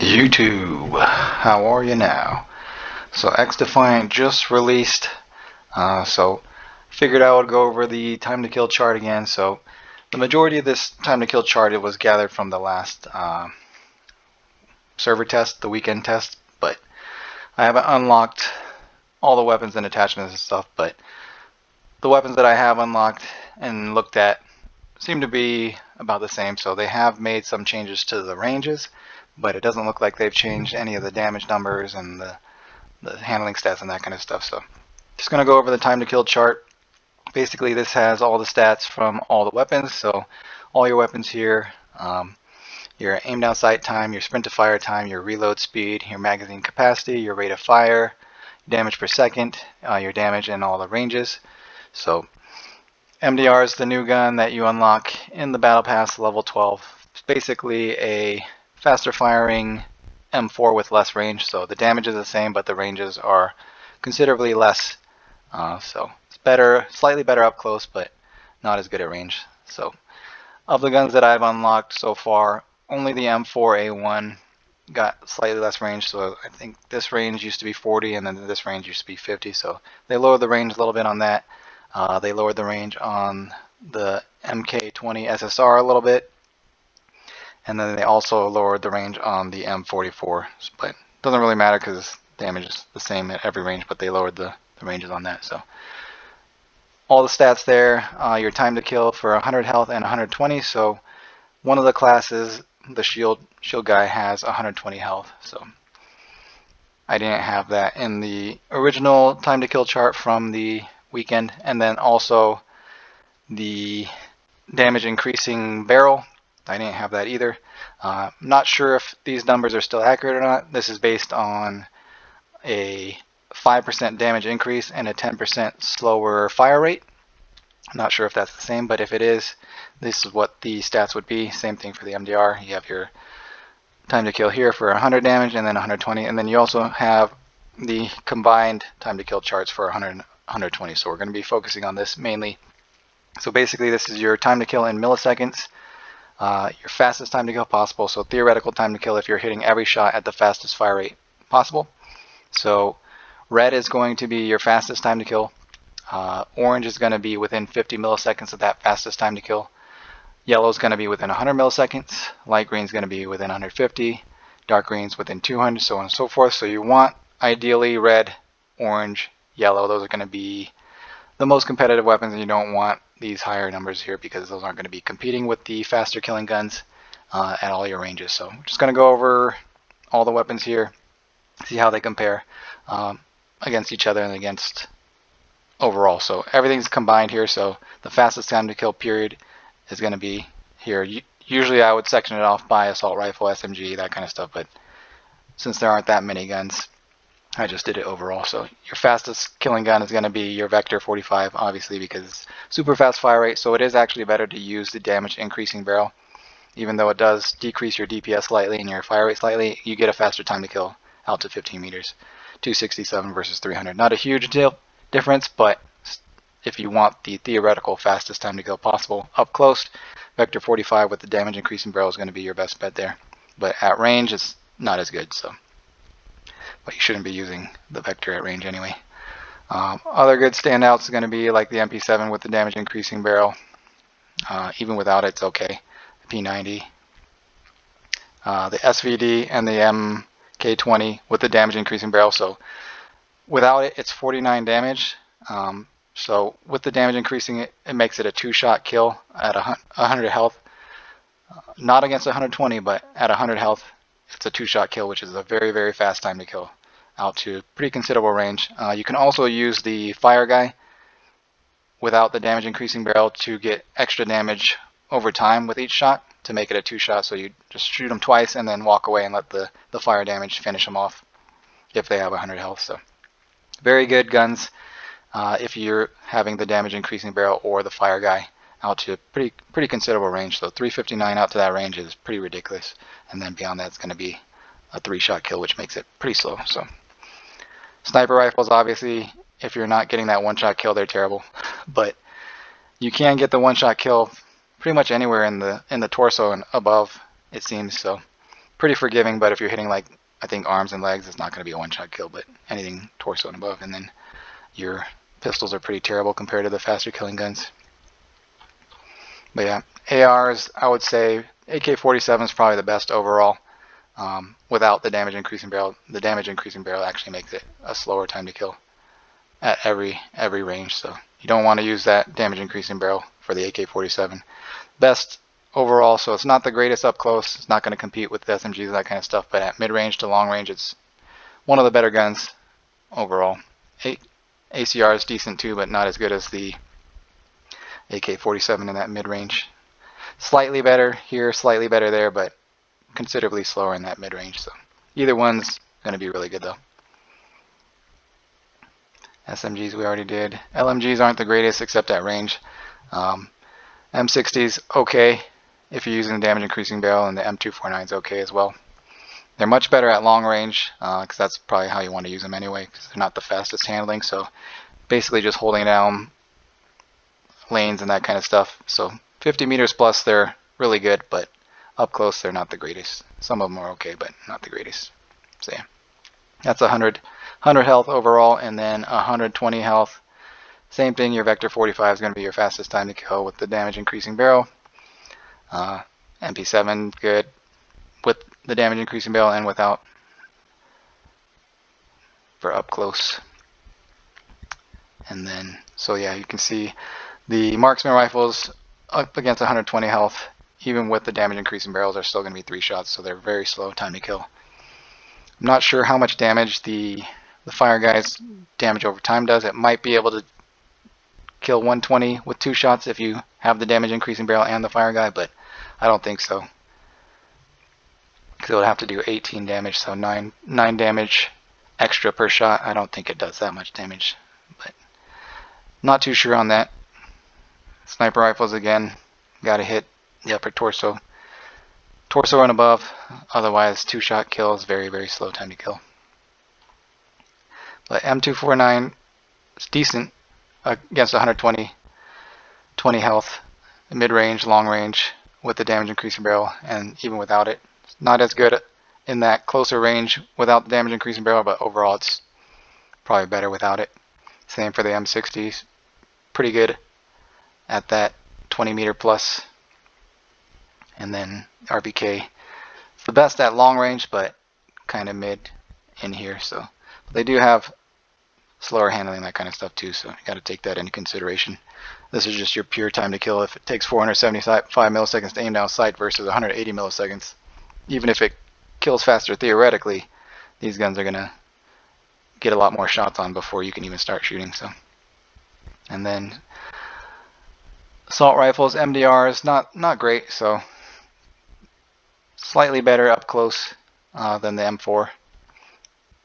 YouTube, how are you now? So XDefiant just released, so figured I would go over the time to kill chart again. So the majority of this time to kill chart, it was gathered from the last server test, the weekend test, but I haven't unlocked all the weapons and attachments and stuff, but the weapons that I have unlocked and looked at seem to be about the same. So they have made some changes to the ranges, but it doesn't look like they've changed any of the damage numbers and the handling stats and that kind of stuff. So just going to go over the time to kill chart. Basically this has all the stats from all the weapons, so all your weapons here, your aim down sight time, your sprint to fire time, your reload speed, your magazine capacity, your rate of fire, damage per second, your damage in all the ranges. So MDR is the new gun that you unlock in the Battle Pass level 12. It's basically a faster firing M4 with less range, so the damage is the same but the ranges are considerably less, so it's better, slightly better up close but not as good at range. So of the guns that I've unlocked so far, only the M4A1 got slightly less range, so I think this range used to be 40 and then this range used to be 50, so they lowered the range a little bit on that. They lowered the range on the MK20 SSR a little bit, and then they also lowered the range on the M44, but it doesn't really matter because damage is the same at every range, but they lowered the ranges on that. So all the stats there, your time to kill for 100 health and 120, so one of the classes, the shield guy, has 120 health, so I didn't have that in the original time to kill chart from the weekend. And then also the damage increasing barrel, I didn't have that either. Not sure if these numbers are still accurate or not. This is based on a 5% damage increase and a 10% slower fire rate. I'm not sure if that's the same, but if it is, this is what the stats would be. Same thing for the MDR. You have your time to kill here for 100 damage and then 120, and then you also have the combined time to kill charts for 100 and 120. So we're going to be focusing on this mainly. So basically this is your time to kill in milliseconds, your fastest time to kill possible, so theoretical time to kill if you're hitting every shot at the fastest fire rate possible. So red is going to be your fastest time to kill, orange is going to be within 50 milliseconds of that fastest time to kill, yellow is going to be within 100 milliseconds, light green is going to be within 150, dark green is within 200, so on and so forth. So you want ideally red, orange, yellow. Those are going to be the most competitive weapons, and you don't want these higher numbers here because those aren't going to be competing with the faster killing guns at all your ranges. So we're just going to go over all the weapons here, see how they compare against each other and against overall. So everything's combined here, so the fastest time to kill period is going to be here. Usually I would section it off by assault rifle, SMG, that kind of stuff, but since there aren't that many guns, I just did it overall. So your fastest killing gun is going to be your Vector 45, obviously, because it's super fast fire rate. So it is actually better to use the damage increasing barrel. Even though it does decrease your DPS slightly and your fire rate slightly, you get a faster time to kill out to 15 meters. 267 versus 300. Not a huge difference, but if you want the theoretical fastest time to kill possible up close, Vector 45 with the damage increasing barrel is going to be your best bet there. But at range, it's not as good. So. But you shouldn't be using the Vector at range anyway. Other good standouts is going to be like the MP7 with the damage increasing barrel. Even without it, it's okay. The P90, the SVD, and the MK20 with the damage increasing barrel. So without it, it's 49 damage. So with the damage increasing, it makes it a 2-shot kill at 100 health. Not against 120, but at 100 health. It's a 2-shot kill, which is a very, very fast time to kill out to pretty considerable range. You can also use the fire guy without the damage increasing barrel to get extra damage over time with each shot to make it a 2-shot. So you just shoot them twice and then walk away and let the fire damage finish them off if they have 100 health. So very good guns if you're having the damage increasing barrel or the fire guy out to pretty considerable range. So 359 out to that range is pretty ridiculous, and then beyond that it's going to be a 3-shot kill, which makes it pretty slow. So sniper rifles, obviously, if you're not getting that 1-shot kill, they're terrible, but you can get the 1-shot kill pretty much anywhere in the torso and above, it seems. So pretty forgiving, but if you're hitting like, I think arms and legs, it's not going to be a one-shot kill, but anything torso and above, and then your pistols are pretty terrible compared to the faster killing guns. But yeah, ARs, I would say AK-47 is probably the best overall. Without the damage increasing barrel. The damage increasing barrel actually makes it a slower time to kill at every range, so you don't want to use that damage increasing barrel for the AK-47. Best overall, so it's not the greatest up close, it's not going to compete with the SMGs and that kind of stuff, but at mid range to long range it's one of the better guns overall. ACR is decent too, but not as good as the AK-47 in that mid range. Slightly better here, slightly better there, but considerably slower in that mid range, so either one's going to be really good though. SMGs we already did. LMGs aren't the greatest except at range. M60's okay if you're using the damage increasing barrel, and the M249's okay as well. They're much better at long range because that's probably how you want to use them anyway, because they're not the fastest handling, so basically just holding down lanes and that kind of stuff. So 50 meters plus they're really good, but up close they're not the greatest. Some of them are okay, but not the greatest. So yeah, that's 100 health overall, and then 120 health. Same thing, your Vector 45 is going to be your fastest time to kill with the damage increasing barrel. MP7 good with the damage increasing barrel and without for up close. And then, so yeah, you can see the marksman rifles up against 120 health, even with the damage increasing barrels, are still going to be 3 shots, so they're very slow time to kill. I'm not sure how much damage the fire guy's damage over time does. It might be able to kill 120 with 2 shots if you have the damage increasing barrel and the fire guy, but I don't think so, because it would have to do 18 damage, so 9 damage extra per shot. I don't think it does that much damage, but not too sure on that. Sniper rifles again, gotta hit the upper torso and above, otherwise 2-shot kill is very, very slow time to kill. But M249 is decent against 120 health, mid-range, long range with the damage increasing barrel, and even without it. It's not as good in that closer range without the damage increasing barrel, but overall it's probably better without it. Same for the M60s, pretty good at that 20 meter plus. And then RPK, it's the best at long range, but kind of mid in here. So they do have slower handling, that kind of stuff too, so you got to take that into consideration. This is just your pure time to kill. If it takes 475 milliseconds to aim down sight versus 180 milliseconds, even if it kills faster theoretically, these guns are gonna get a lot more shots on before you can even start shooting. So, and then assault rifles, MDRs, not great, so slightly better up close than the M4,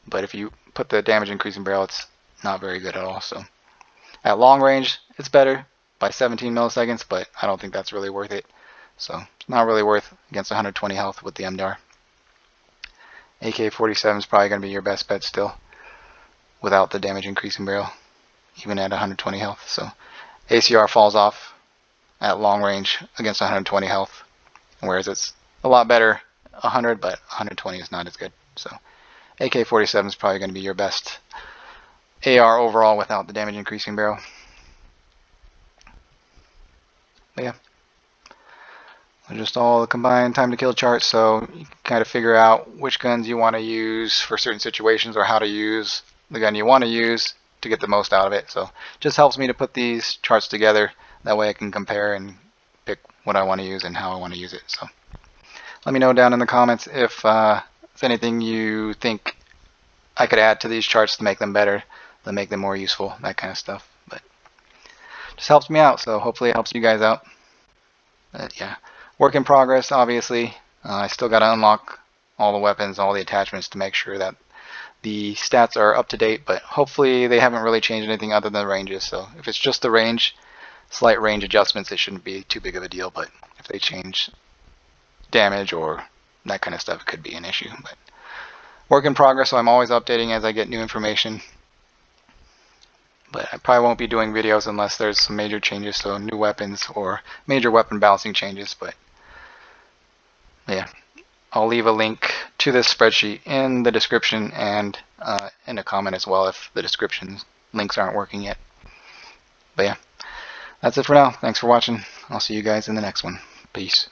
but if you put the damage increasing barrel, it's not very good at all. So at long range it's better by 17 milliseconds, but I don't think that's really worth it, so it's not really worth against 120 health with the MDR. AK-47 is probably going to be your best bet still without the damage increasing barrel, even at 120 health. So ACR falls off at long range against 120 health, whereas it's a lot better 100, but 120 is not as good. So AK-47 is probably going to be your best AR overall without the damage increasing barrel. But yeah, just all the combined time to kill charts, so you can kind of figure out which guns you want to use for certain situations, or how to use the gun you want to use to get the most out of it. So it just helps me to put these charts together, that way I can compare and pick what I want to use and how I want to use it. So let me know down in the comments if there's anything you think I could add to these charts to make them better, to make them more useful, that kind of stuff. But just helps me out, so hopefully it helps you guys out. But yeah, work in progress, obviously. I still got to unlock all the weapons, all the attachments to make sure that the stats are up to date, but hopefully they haven't really changed anything other than the ranges. So if it's just the range, slight range adjustments, it shouldn't be too big of a deal, but if they change damage or that kind of stuff, it could be an issue. But work in progress, so I'm always updating as I get new information. But I probably won't be doing videos unless there's some major changes, so new weapons or major weapon balancing changes. But yeah, I'll leave a link to this spreadsheet in the description and in a comment as well if the description links aren't working yet. But yeah, that's it for now. Thanks for watching. I'll see you guys in the next one. Peace.